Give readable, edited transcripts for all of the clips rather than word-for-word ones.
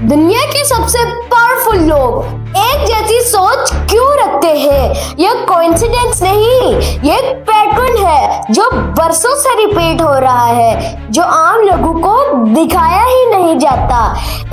दुनिया के सबसे पावरफुल लोग एक जैसी सोच क्यों रखते हैं? यह कोइंसिडेंस नहीं, ये एक पैटर्न है जो बरसों से रिपीट हो रहा है, जो आम लोगों को दिखाया ही नहीं जाता।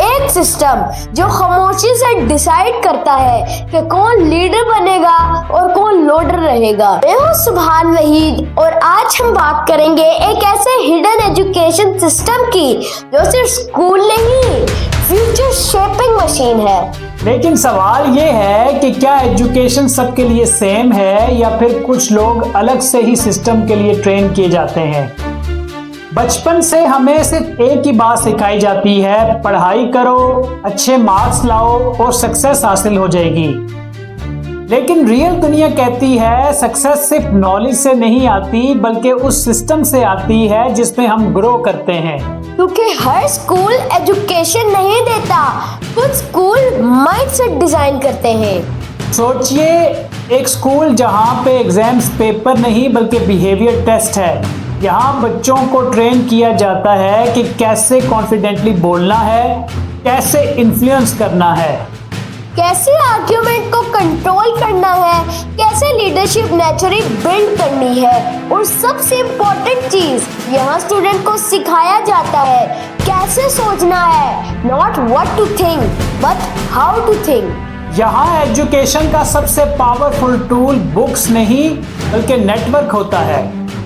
एक सिस्टम जो खामोशी से डिसाइड करता है कि कौन लीडर बनेगा और कौन लोडर रहेगा। मैं हूँ सुभान वहीद और आज हम बात करेंगे एक ऐसे हिडन एजुकेशन सिस्टम की जो सिर्फ स्कूल नहीं, फ्यूचर शेपिंग मशीन है। लेकिन सवाल ये है कि क्या एजुकेशन सबके लिए सेम है या फिर कुछ लोग अलग से ही सिस्टम के लिए ट्रेन किए जाते हैं। बचपन से हमें सिर्फ एक ही बात सिखाई जाती है, पढ़ाई करो, अच्छे मार्क्स लाओ और सक्सेस हासिल हो जाएगी। लेकिन रियल दुनिया कहती है सक्सेस सिर्फ नॉलेज से नहीं आती बल्कि उस सिस्टम से आती है जिसमें हम ग्रो करते हैं। क्योंकि हर स्कूल एजुकेशन नहीं देता, कुछ स्कूल माइंडसेट डिजाइन करते हैं। सोचिए एक स्कूल जहाँ पे एग्जाम्स पेपर नहीं बल्कि बिहेवियर टेस्ट है। यहाँ बच्चों को ट्रेन किया जाता है कि कैसे कॉन्फिडेंटली बोलना है, कैसे इन्फ्लुएंस करना है, कैसे आर्ग्यूमेंट को कंट्रोल करना है, कैसे लीडरशिप नेचुरली बिल्ड करनी है और सबसे इम्पोर्टेंट चीज यहाँ स्टूडेंट को सिखाया जाता है कैसे सोचना है। Not what to think but how to think. यहाँ एजुकेशन का सबसे पावरफुल टूल बुक्स नहीं बल्कि नेटवर्क होता है।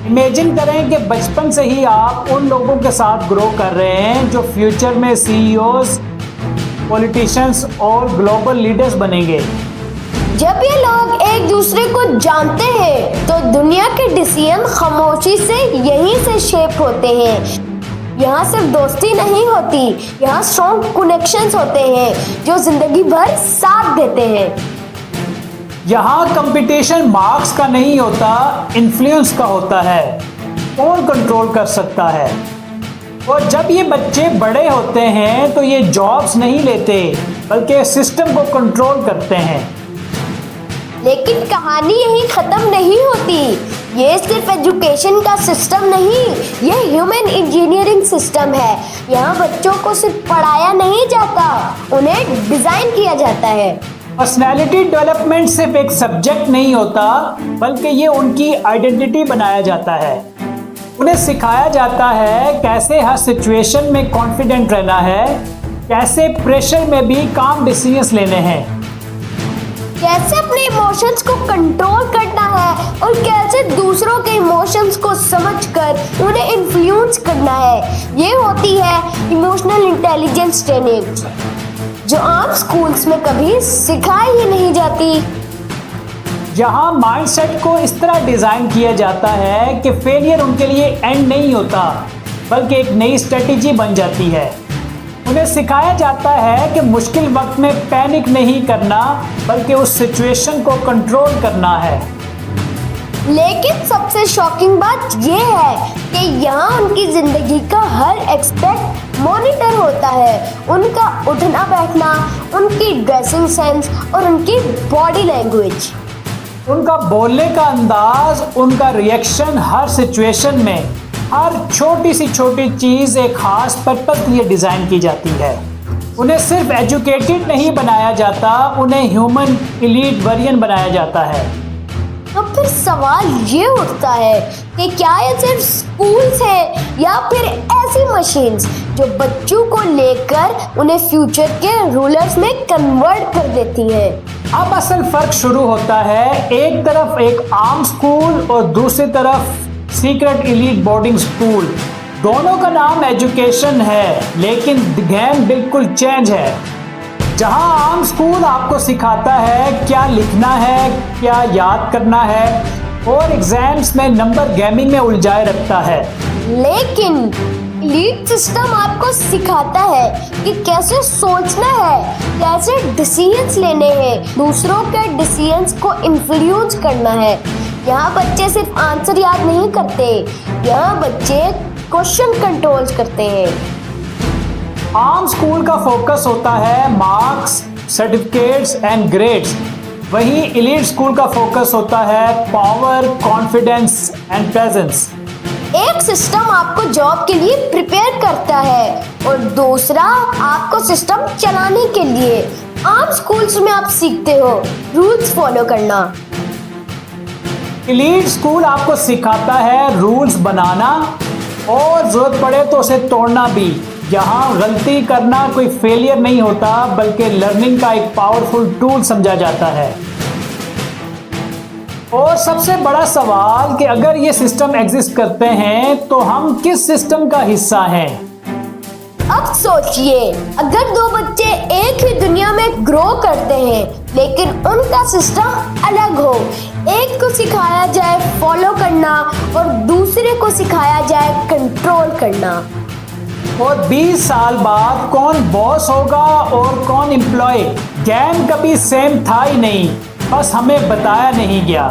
इमेजिन करें कि बचपन से ही आप उन लोगों के साथ ग्रो कर रहे हैं जो फ्यूचर में सीईओज, पॉलिटिशियंस और ग्लोबल लीडर्स बनेंगे। जब ये लोग एक दूसरे को जानते हैं तो दुनिया के डिसीजन खामोशी से यहीं से शेप होते हैं। यहाँ सिर्फ दोस्ती नहीं होती, यहाँ स्ट्रॉन्ग कनेक्शंस होते हैं जो जिंदगी भर साथ देते हैं। यहाँ कंपटीशन मार्क्स का नहीं होता, इन्फ्लुएंस का होता है। कौन कंट्रोल कर सकता है? और जब ये बच्चे बड़े होते हैं तो ये जॉब्स नहीं लेते बल्कि सिस्टम को कंट्रोल करते हैं। लेकिन कहानी यही खत्म नहीं होती। ये सिर्फ एजुकेशन का सिस्टम नहीं, ये ह्यूमन इंजीनियरिंग सिस्टम है। यहाँ बच्चों को सिर्फ पढ़ाया नहीं जाता, उन्हें डिजाइन किया जाता है। पर्सनैलिटी डेवलपमेंट सिर्फ एक सब्जेक्ट नहीं होता बल्कि ये उनकी आइडेंटिटी बनाया जाता है। उन्हें सिखाया जाता है कैसे हर सिचुएशन में कॉन्फिडेंट रहना है, कैसे प्रेशर में भी काम डिसीजंस लेने हैं, कैसे अपने इमोशंस को कंट्रोल करना है और कैसे दूसरों के इमोशंस को समझकर उन्हें इन्फ्लुएंस करना है। ये होती है इमोशनल इंटेलिजेंस ट्रेनिंग जो आम स्कूल्स में कभी सिखाई ही नहीं जाती। यहाँ माइंडसेट को इस तरह डिज़ाइन किया जाता है कि फेलियर उनके लिए एंड नहीं होता बल्कि एक नई स्ट्रेटेजी बन जाती है। उन्हें सिखाया जाता है कि मुश्किल वक्त में पैनिक नहीं करना बल्कि उस सिचुएशन को कंट्रोल करना है। लेकिन सबसे शॉकिंग बात यह है कि यहाँ उनकी जिंदगी का हर एस्पेक्ट मॉनिटर होता है। उनका उठना बैठना, उनकी ड्रेसिंग सेंस और उनकी बॉडी लैंग्वेज, उनका बोलने का अंदाज, उनका रिएक्शन, हर सिचुएशन में हर छोटी सी छोटी चीज़ एक खास पर्पस के लिए डिज़ाइन की जाती है। उन्हें सिर्फ एजुकेटेड नहीं बनाया जाता, उन्हें ह्यूमन एलीट वर्जन बनाया जाता है। तो फिर सवाल ये उठता है कि क्या ये सिर्फ स्कूल्स हैं या फिर ऐसी मशीन्स जो बच्चों को लेकर उन्हें फ्यूचर के रूलर्स में कन्वर्ट कर देती हैं। अब असल फर्क शुरू होता है। एक तरफ एक आम स्कूल और दूसरी तरफ सीक्रेट एलीट बोर्डिंग स्कूल। दोनों का नाम एजुकेशन है लेकिन गेम बिल्कुल चेंज है। जहां आम स्कूल आपको सिखाता है क्या लिखना है, क्या याद करना है और एग्जाम्स में नंबर गेमिंग में उलझाए रखता है, लेकिन एलीट सिस्टम आपको सिखाता है कि कैसे सोचना है, कैसे डिसीजंस लेने हैं, दूसरों के डिसीजंस को इन्फ्लुएंस करना है। यहाँ बच्चे सिर्फ आंसर याद नहीं करते, यहाँ बच्चे क्वेश्चन कंट्रोल करते हैं। आम स्कूल का फोकस होता है मार्क्स, सर्टिफिकेट्स एंड ग्रेड्स, वहीं एलीट स्कूल का फोकस होता है पावर, कॉन्फिडेंस एंड प्रेजेंस। एक सिस्टम आपको जॉब के लिए प्रिपेयर करता है और दूसरा आपको सिस्टम चलाने के लिए। आम स्कूल्स में आप सीखते हो रूल्स फॉलो करना। एलीट स्कूल आपको सिखाता है रूल्स बनाना और जरूरत पड़े तो उसे तोड़ना भी। यहाँ गलती करना कोई फेलियर नहीं होता बल्कि लर्निंग का एक पावरफुल टूल समझा जाता है। और सबसे बड़ा सवाल कि अगर ये सिस्टम एग्जिस्ट करते हैं तो हम किस सिस्टम का हिस्सा हैं? अब सोचिए, अगर दो बच्चे एक ही दुनिया में ग्रो करते हैं लेकिन उनका सिस्टम अलग हो, एक को सिखाया जाए फॉलो करना और दूसरे को सिखाया जाए कंट्रोल करना, और 20 साल बाद कौन बॉस होगा और कौन एम्प्लॉय? गेम कभी सेम था ही नहीं, बस हमें बताया नहीं गया।